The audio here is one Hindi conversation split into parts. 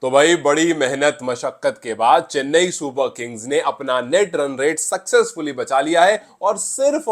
तो भाई बड़ी मेहनत मशक्कत के बाद चेन्नई सुपर किंग्स ने अपना नेट रन रेट सक्सेसफुली बचा लिया है और सिर्फ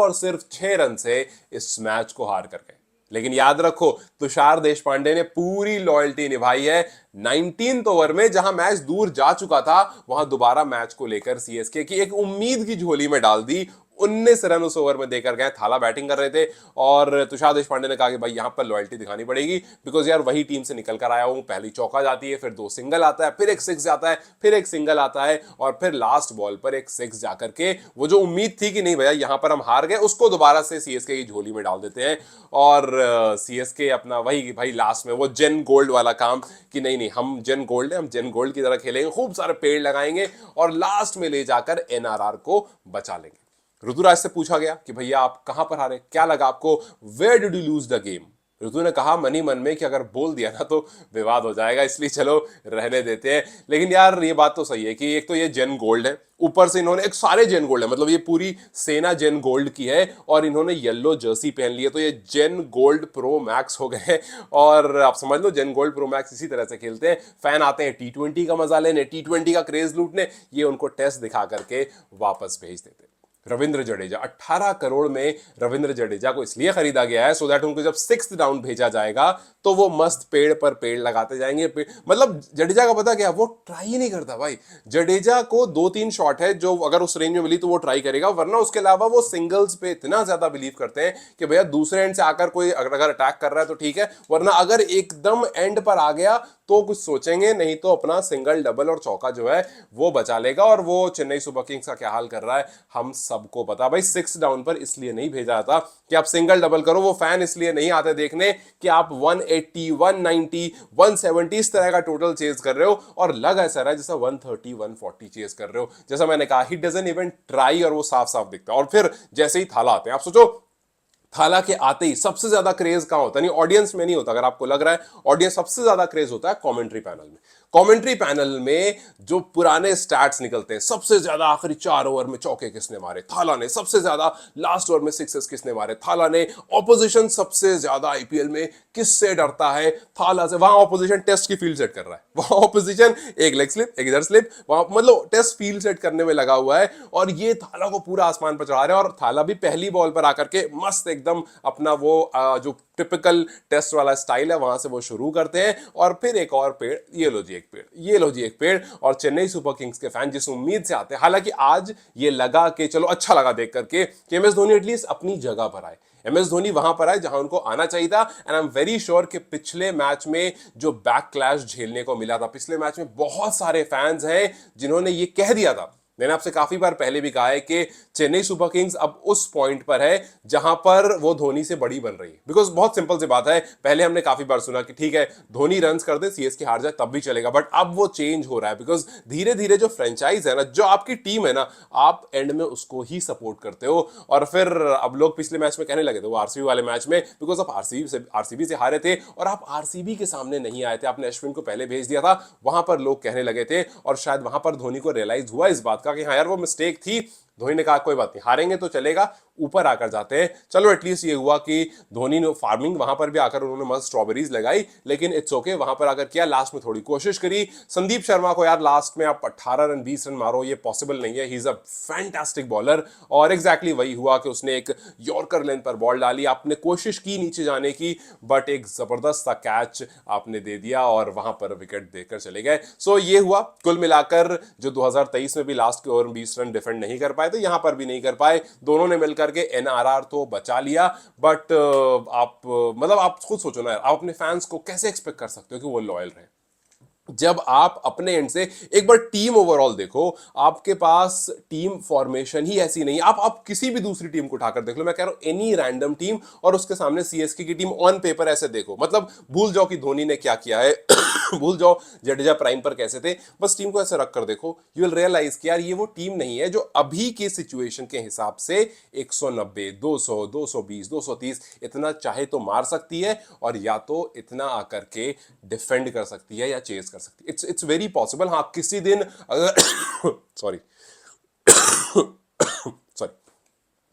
6 रन से इस मैच को हार कर गए। लेकिन याद रखो, तुषार देशपांडे ने पूरी लॉयल्टी निभाई है। 19th ओवर में जहां मैच दूर जा चुका था, वहां दोबारा मैच को लेकर सीएसके की एक उम्मीद की झोली में डाल दी। 19 रन उस ओवर में देकर गए। थाला बैटिंग कर रहे थे और तुषार देशपांडे ने कहा कि भाई यहां पर लॉयल्टी दिखानी पड़ेगी, बिकॉज यार वही टीम से निकल कर आया हूं। पहली चौका जाती है, फिर 2 सिंगल आता है, फिर एक 6 जाता है, फिर एक सिंगल आता है और फिर लास्ट बॉल पर एक 6 जाकर के वो जो उम्मीद थी कि नहीं भैया यहां पर हम हार गए, उसको दोबारा से सीएसके की झोली में डाल देते हैं। और सीएसके अपना वही भाई लास्ट में वो जेन गोल्ड वाला काम कि नहीं नहीं हम जेन गोल्ड है, हम जेन गोल्ड की तरह खेलेंगे, खूब सारे पेड़ लगाएंगे और लास्ट में ले जाकर एनआरआर को बचा लेंगे। ऋतुराज से पूछा गया कि भैया आप कहां पर हारे, क्या लगा आपको, where did you lose the game. Ritu ने कहा मन ही मन में कि अगर बोल दिया ना तो विवाद हो जाएगा, इसलिए चलो रहने देते हैं। लेकिन यार ये बात तो सही है कि एक तो ये जेन गोल्ड है, ऊपर से इन्होंने एक सारे जेन गोल्ड है, मतलब ये पूरी सेना जेन गोल्ड की है और इन्होंने येलो जर्सी पहन ली है, तो ये जेन गोल्ड प्रो मैक्स हो गए। और आप समझ लो जेन गोल्ड प्रो मैक्स इसी तरह से खेलते हैं। फैन आते हैं T20 का मजा लेने, T20 का क्रेज लूटने, ये उनको टेस्ट दिखा करके वापस भेज देते हैं। रविंद्र जडेजा 18 करोड़ में रविंद्र जडेजा को इसलिए खरीदा गया है सो दैट उनको जब 6th डाउन भेजा जाएगा तो वो मस्त पेड़ पर पेड़ लगाते जाएंगे। मतलब जडेजा का पता क्या, वो ट्राई ही नहीं करता भाई। जडेजा को 2-3 शॉट है जो अगर उस रेंज में मिली तो वो ट्राई करेगा, वरना उसके अलावा वो सिंगल्स पे इतना ज्यादा बिलीव करते हैं कि भैया दूसरे एंड से आकर कोई अगर अटैक कर रहा है तो ठीक है, वरना अगर एकदम एंड पर आ गया तो कुछ सोचेंगे नहीं, तो अपना सिंगल डबल और चौका जो है वो बचा लेगा। और वो चेन्नई सुपर किंग्स का क्या हाल कर रहा है हम सबको पता। भाई 6 डाउन पर इसलिए नहीं भेजा था कि आप सिंगल डबल करो, वो फैन इसलिए नहीं आते देखने कि आप 180 190 170 इस तरह का टोटल चेज कर रहे हो और लग ऐसा रहा है जैसा 130 140 चेज कर रहे हो। जैसा मैंने कहा ही डजंट इवन ट्राई और वो साफ साफ दिखता है। और फिर जैसे ही थाला आते हैं, आप सोचो थाला के आते ही सबसे ज्यादा क्रेज कहां होता है, नहीं ऑडियंस में नहीं होता, अगर आपको लग रहा है ऑडियंस, सबसे ज्यादा क्रेज होता है कमेंट्री पैनल में। कमेंट्री पैनल में जो पुराने स्टैट्स निकलते हैं, सबसे ज्यादा आखिरी 4 ओवर में चौके किसने मारे, थाला ने। सबसे ज्यादा लास्ट ओवर में सिक्सेस किसने मारे, थाला ने। ऑपोजिशन सबसे ज्यादा आईपीएल में किससे डरता है, थाला से। वहां ऑपोजिशन टेस्ट की फील्ड सेट कर रहा है, वहां ऑपोजिशन एक लेग स्लिप एक इधर स्लिप, वहां मतलब टेस्ट फील्ड सेट करने में लगा हुआ है और ये थाला को पूरा आसमान पर चढ़ा रहे हैं। और थाला भी पहली बॉल पर आकर के मस्त एकदम अपना वो जो टिपिकल टेस्ट वाला स्टाइल है वहां से वो शुरू करते हैं और फिर एक और पेड़, ये लो जी एक पेड़, ये लो जी एक पेड़। और चेन्नई सुपर किंग्स के फैन जिस उम्मीद से आते हैं, हालांकि आज ये लगा कि चलो अच्छा लगा देख करके कि एमएस धोनी एटलीस्ट अपनी जगह पर आए, एमएस धोनी वहां पर आए जहां उनको आना चाहिए था। And I am very sure कि पिछले मैच में जो बैक क्लैश झेलने को मिला था, पिछले मैच में बहुत सारे फैंस हैं जिन्होंने ये कह दिया था, मैंने आपसे काफी बार पहले भी कहा है कि चेन्नई सुपर किंग्स अब उस पॉइंट पर है जहां पर वो धोनी से बड़ी बन रही है। बिकॉज बहुत सिंपल सी बात है, पहले हमने काफी बार सुना कि ठीक है धोनी रन्स कर दे सीएसके हार जाए तब भी चलेगा, बट अब वो चेंज हो रहा है। बिकॉज धीरे धीरे जो फ्रेंचाइज है ना, जो आपकी टीम है ना, आप एंड में उसको ही सपोर्ट करते हो। और फिर अब लोग पिछले मैच में कहने लगे थे, वो आरसीबी वाले मैच में, बिकॉज आप आरसीबी से हारे थे और आप आरसीबी के सामने नहीं आए थे, आपने अश्विन को पहले भेज दिया था, वहां पर लोग कहने लगे थे और शायद वहां पर धोनी को रियलाइज हुआ इस बात का कि हाँ यार वो मिस्टेक थी। धोनी ने कहा कोई बात नहीं, हारेंगे तो चलेगा, ऊपर आकर जाते हैं। चलो एटलीस्ट ये हुआ कि धोनी ने फार्मिंग वहां पर भी आकर उन्होंने मस्त स्ट्रॉबेरीज लगाई, लेकिन इट्स ओके, वहां पर आकर किया, लास्ट में थोड़ी कोशिश करी। संदीप शर्मा को यार लास्ट में आप 18 रन 20 रन मारो, ये पॉसिबल नहीं है, he is a fantastic bowler. और एग्जैक्टली वही हुआ कि उसने एक यॉर्कर लेंथ पर बॉल डाली, आपने कोशिश की नीचे जाने की, बट एक जबरदस्त सा कैच आपने दे दिया और वहां पर विकेट देकर चले गए। सो ये हुआ कुल मिलाकर, जो 2023 में भी लास्ट के ओवर में 20 रन डिफेंड नहीं कर पाए थे, यहां पर भी नहीं कर पाए। दोनों ने मिलकर के एनआरआर तो बचा लिया, बट आप मतलब आप खुद सोचो ना, आप अपने फैंस को कैसे एक्सपेक्ट कर सकते हो कि वो लॉयल रहे जब आप अपने एंड से। एक बार टीम ओवरऑल देखो, आपके पास टीम फॉर्मेशन ही ऐसी नहीं। आप किसी भी दूसरी टीम को उठाकर देख लो, मैं कह रहा हूं एनी रैंडम टीम, और उसके सामने सीएसके की टीम ऑन पेपर ऐसे देखो, मतलब भूल जाओ कि धोनी ने क्या किया है भूल जाओ जडेजा प्राइम पर कैसे थे, बस टीम को ऐसे रख कर देखो, यू विल रियलाइज कि यार ये वो टीम नहीं है जो अभी की सिचुएशन के हिसाब से 190 200 220 230 इतना चाहे तो मार सकती है और या तो इतना आकर के डिफेंड कर सकती है या चेज कर सकती है। It's very possible. हाँ किसी दिन अगर सॉरी सॉरी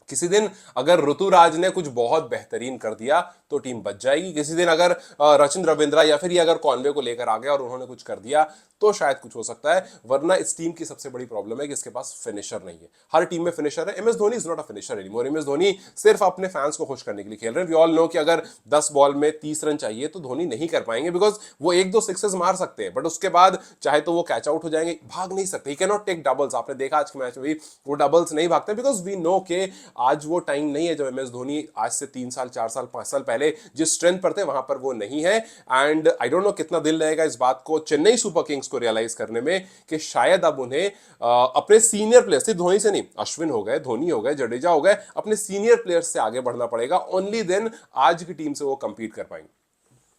किसी दिन अगर ऋतुराज ने कुछ बहुत बेहतरीन कर दिया तो टीम बच जाएगी। किसी दिन अगर रचिन रविंद्रा या फिर ये अगर कॉनवे को लेकर आ गया और उन्होंने कुछ कर दिया तो शायद कुछ हो सकता है, वरना इस टीम की सबसे बड़ी प्रॉब्लम है कि इसके पास फिनिशर नहीं है। हर टीम में फिनिशर है, MS Dhoni is not a finisher anymore. MS Dhoni सिर्फ अपने फैंस को खुश करने के लिए खेल रहे हैं। वी ऑल नो कि अगर 10 बॉल में 30 रन चाहिए तो धोनी नहीं कर पाएंगे, बिकॉज वो एक दो सिक्सेस मार सकते हैं बट उसके बाद चाहे तो वो कैच आउट हो जाएंगे, भाग नहीं सकते। He can not take doubles. आपने देखा आज के मैच में भी वो डबल्स नहीं भागते, बिकॉज वी नो के आज वो टाइम नहीं है जब एमएस धोनी आज से 3 साल 4 साल 5 साल पहले जिस स्ट्रेंथ पर थे वहां पर वो नहीं है। एंड आई डोंट नो कितना दिल रहेगा इस बात को चेन्नई सुपर किंग्स को रियलाइज करने में कि शायद अब उन्हें अपने सीनियर प्लेयर्स, सिर्फ धोनी से नहीं, अश्विन हो गए, धोनी हो गए, जडेजा हो गए, अपने सीनियर प्लेयर्स से आगे बढ़ना पड़ेगा। ओनली देन आज की टीम से वो कंपीट कर पाएंगे।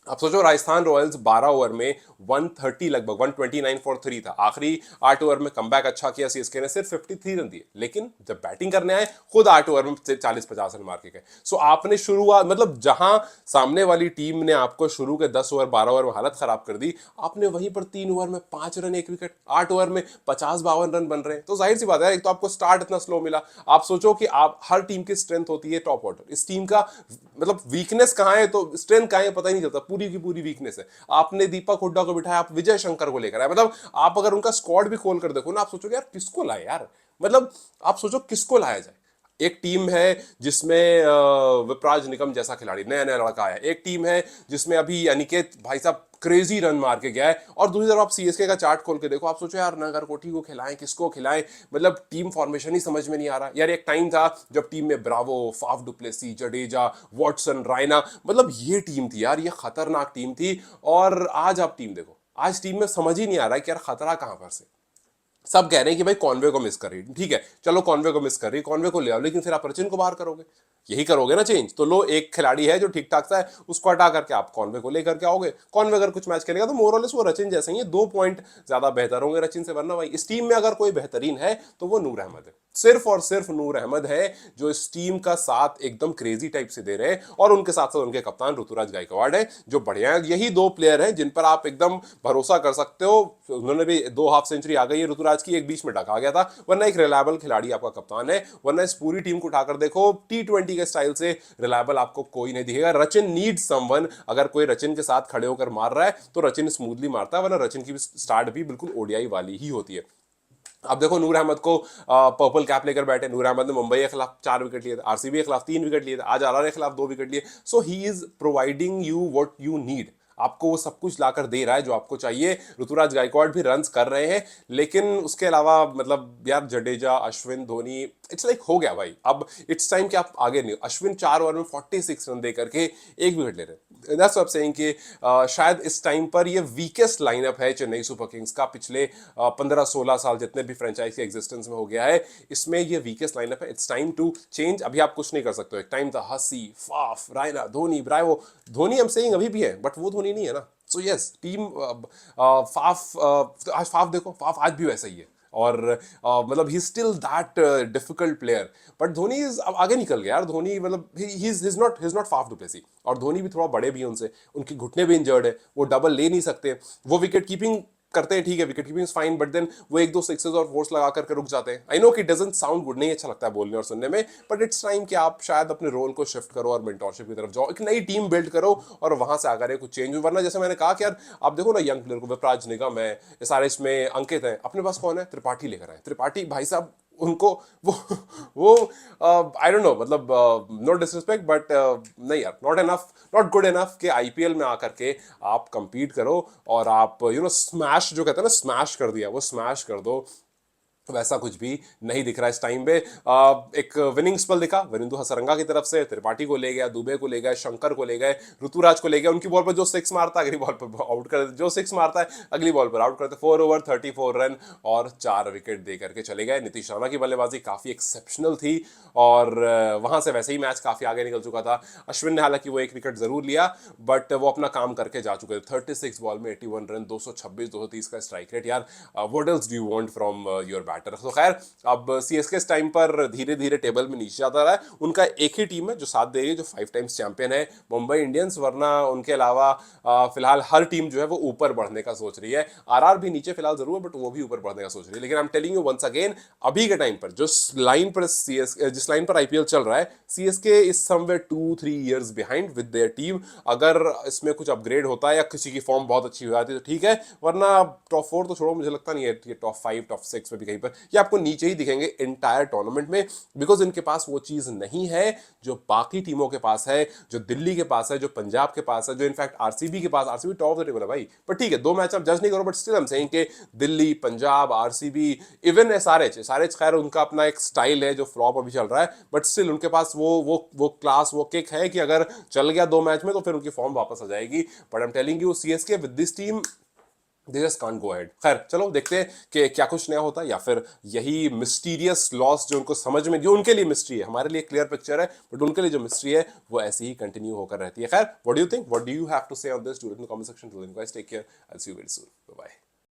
अब सोचो राजस्थान रॉयल्स 12 ओवर में 130 लगभग 129 फॉर 3 था। आखिरी 8 ओवर में कमबैक अच्छा किया सीएसके ने, सिर्फ 53 रन दिए, लेकिन जब बैटिंग करने आए खुद 8 ओवर में 40-50 रन मार के गए। सो आपने शुरुआत, मतलब जहां सामने वाली टीम ने आपको शुरू के 10 ओवर 12 ओवर में हालत खराब कर दी, आपने वहीं पर 3 ओवर में 5 रन 1 विकेट, 8 ओवर में 50-52 रन बन रहे हैं। तो जाहिर सी बात है, एक तो आपको स्टार्ट इतना स्लो मिला। आप सोचो कि आप हर टीम की स्ट्रेंथ होती है टॉप ऑर्डर, इस टीम का मतलब वीकनेस कहां है तो स्ट्रेंथ कहां है पता ही नहीं चलता, पूरी की पूरी वीकनेस है। आपने दीपक हुड्डा को बिठाया, आप विजय शंकर को लेकर आए, मतलब आप अगर उनका स्क्वाड भी खोल कर देखो ना, आप सोचोगे यार किसको लाए यार, मतलब आप सोचो किसको लाया जाए। एक टीम है जिसमें विपराज निगम जैसा खिलाड़ी नया नया लड़का आया, एक टीम है जिसमें अभी अनिकेत भाई साहब क्रेजी रन मार के गया है, और दूसरी तरफ आप सीएसके का चार्ट खोल के देखो, आप सोचो यार नागरकोटी को खिलाएं, किसको खिलाएं, मतलब टीम फॉर्मेशन ही समझ में नहीं आ रहा यार। एक टाइम था जब टीम में Bravo, Faf du Plessis, Jadeja, Watson, Raina, मतलब ये टीम थी यार, ये खतरनाक टीम थी। और आज आप टीम देखो, आज टीम में समझ ही नहीं आ रहा है कि यार खतरा कहां पर से। सब कह रहे हैं कि भाई कॉनवे को मिस कर रही है, ठीक है चलो कॉनवे को मिस कर रही है, कॉनवे को ले आओ, लेकिन फिर आप रचिन को बाहर करोगे, यही करोगे ना चेंज। तो लो, एक खिलाड़ी है जो ठीक ठाक सा है, उसको हटा करके आप कॉनवे को लेकर के आओगे। कॉनवे अगर कुछ मैच खेलेगा तो मोरलेस वो रचिन जैसे ही है, 2 पॉइंट ज्यादा बेहतर होंगे रचिन से। वरना भाई इस टीम में अगर कोई बेहतरीन है तो वो नूर अहमद है, सिर्फ और सिर्फ नूर अहमद है जो इस टीम का साथ एकदम क्रेजी टाइप से दे रहे हैं। और उनके साथ साथ उनके कप्तान ऋतुराज गायकवाड़ है जो बढ़िया है। यही 2 प्लेयर हैं जिन पर आप एकदम भरोसा कर सकते हो। उन्होंने भी 2 हाफ सेंचुरी आ गई है ऋतुराज की, एक बीच में ढका गया था, वरना एक रिलायबल खिलाड़ी आपका कप्तान है। वरना इस पूरी टीम को उठाकर देखो, T20 के स्टाइल से रिलायबल आपको कोई नहीं दिखेगा। रचिन नीड समवन, अगर कोई रचिन के साथ खड़े होकर मार रहा है तो रचिन स्मूथली मारता है, वरना रचिन की स्टार्ट भी बिल्कुल ओडीआई वाली ही होती है। अब देखो नूर अहमद को पर्पल कैप लेकर बैठे। नूर अहमद ने मुंबई के खिलाफ 4 विकेट लिए थे, आरसीबी के खिलाफ 3 विकेट लिए थे, आज आरआर के खिलाफ 2 विकेट लिए। So he is providing you what you need, आपको वो सब कुछ लाकर दे रहा है जो आपको चाहिए। ऋतुराज गायकवाड़ भी रन्स कर रहे हैं, लेकिन उसके अलावा मतलब यार जडेजा, अश्विन, धोनी, इट्स लाइक हो गया भाई, अब इट्स टाइम कि आप आगे नहीं। अश्विन 4 ओवर में 46 रन दे करके 1 विकेट ले रहे हैं। That's what I am saying कि शायद इस टाइम पर ये वीकेस्ट लाइनअप है चेन्नई सुपर किंग्स का पिछले 15-16 साल जितने भी फ्रेंचाइज के एग्जिस्टेंस में हो गया है, इसमें ये वीकेस्ट लाइनअप है। It's time to change. अभी आप कुछ नहीं कर सकते हो। एक टाइम था हसी, फाफ, रायना, धोनी, ब्रावो। धोनी हम सेइंग अभी भी है बट वो धोनी नहीं है ना। सो यस, टीम फाफ, आज फाफ देखो, फाफ आज भी वैसा ही है, और मतलब he still that difficult player. But Dhoni अब आगे निकल गया यार। धोनी मतलब he is not Faf du Plessis, और धोनी भी थोड़ा बड़े भी हैं उनसे, उनके घुटने भी इंजर्ड है, वो डबल ले नहीं सकते। वो विकेट कीपिंग करते हैं, ठीक है, wicket keeping is fine, but then वो 1-2 सिक्सेस और फोर्स लगा करके रुक जाते हैं। आई नो कि डजंट साउंड गुड, नहीं अच्छा लगता है बोलने और सुनने में, बट इट्स टाइम कि आप शायद अपने रोल को शिफ्ट करो और मेंटरशिप की तरफ जाओ, एक नई टीम बिल्ड करो और वहां से आकर कुछ चेंज हो। वरना जैसे मैंने कहा कि यार आप देखो ना, यंग प्लेयर को विपराज निगम है, एसआरएच में अंकित है, अपने पास कौन है, त्रिपाठी लेकर आए। त्रिपाठी भाई साहब उनको वो आई डोंट नो, मतलब नो डिसरिस्पेक्ट बट नहीं यार, not enough, not good enough कि आईपीएल में आकर के आप कंपीट करो और आप यू नो स्मैश, जो कहते हैं ना स्मैश कर दिया, वो स्मैश कर दो। वैसा कुछ भी नहीं दिख रहा है इस टाइम पे। एक विनिंग स्पेल दिखा वरिंदु हसरंगा की तरफ से, त्रिपाठी को ले गया, दुबे को ले गए, शंकर को ले गए, ऋतुराज को ले गया। उनकी बॉल पर जो 6 मारता है अगली बॉल पर आउट कर, जो 6 मारता है अगली बॉल पर आउट करते। 4 ओवर 34 रन और 4 विकेट दे करके चले गए। नीतीश राणा की बल्लेबाजी काफी एक्सेप्शनल थी और वहां से वैसे ही मैच काफी आगे निकल चुका था। अश्विन ने हालांकि वो 1 विकेट जरूर लिया बट वो अपना काम करके जा चुके थे। 36 बॉल में 81 रन, 226 230 का स्ट्राइक रेट। यार what else do you want from your batter. तो खैर अब सीएसके इस टाइम पर धीरे धीरे टेबल में नीचे जाता रहा है। उनका एक ही टीम है जो साथ दे रही है, जो 5 टाइम्स चैंपियन है, मुंबई इंडियंस। वरना उनके अलावा फिलहाल हर टीम जो है वो ऊपर बढ़ने का सोच रही है। आरआर भी नीचे फिलहाल जरूर है, बट वो भी ऊपर बढ़ने का सोच रही है। लेकिन I am telling you once again, अभी के टाइम पर जिस लाइन पर आईपीएल चल रहा है, CSK is somewhere 2-3 years behind with their team. अगर इसमें कुछ अपग्रेड होता है या किसी की फॉर्म बहुत अच्छी हो जाती है तो ठीक है, वरना टॉप 4 तो छोड़ो, मुझे लगता नहीं है कि टॉप 5 टॉप 6 में भी कहीं पर ये आपको नीचे ही दिखेंगे इंटायर टूर्नामेंट में। बिकॉज इनके पास वो चीज नहीं है जो बाकी टीमों के पास है, जो दिल्ली के पास है, जो पंजाब के पास है, जो इनफैक्ट आरसीबी के पास। RCB top of the table है भाई, पर ठीक है 2 मैच आप जज नहीं करो, बट स्टिल हम सेइंग कि Delhi, Punjab, RCB, even SRH खैर उनका अपना एक स्टाइल है जो फ्लॉप अभी चल रहा है, बट स्टिल उनके पास वो क्लास, वो किक है कि अगर चल गया 2 मैच में तो फिर उनकी फॉर्म वापस आ जाएगी। But I am telling you, CSK with this team they just can't go ahead. खैर चलो देखते हैं कि क्या कुछ नया होता है, या फिर यही मिस्टीरियस लॉस जो उनको समझ में, जो उनके लिए मिस्ट्री है, हमारे लिए क्लियर पिक्चर है, बट उनके लिए जो मिस्ट्री है वो ऐसे ही कंटिन्यू होकर रहती है। खैर what do you think, what do you have to say on this, do it in the comment section. Till then guys take care, I will see you very soon, bye bye.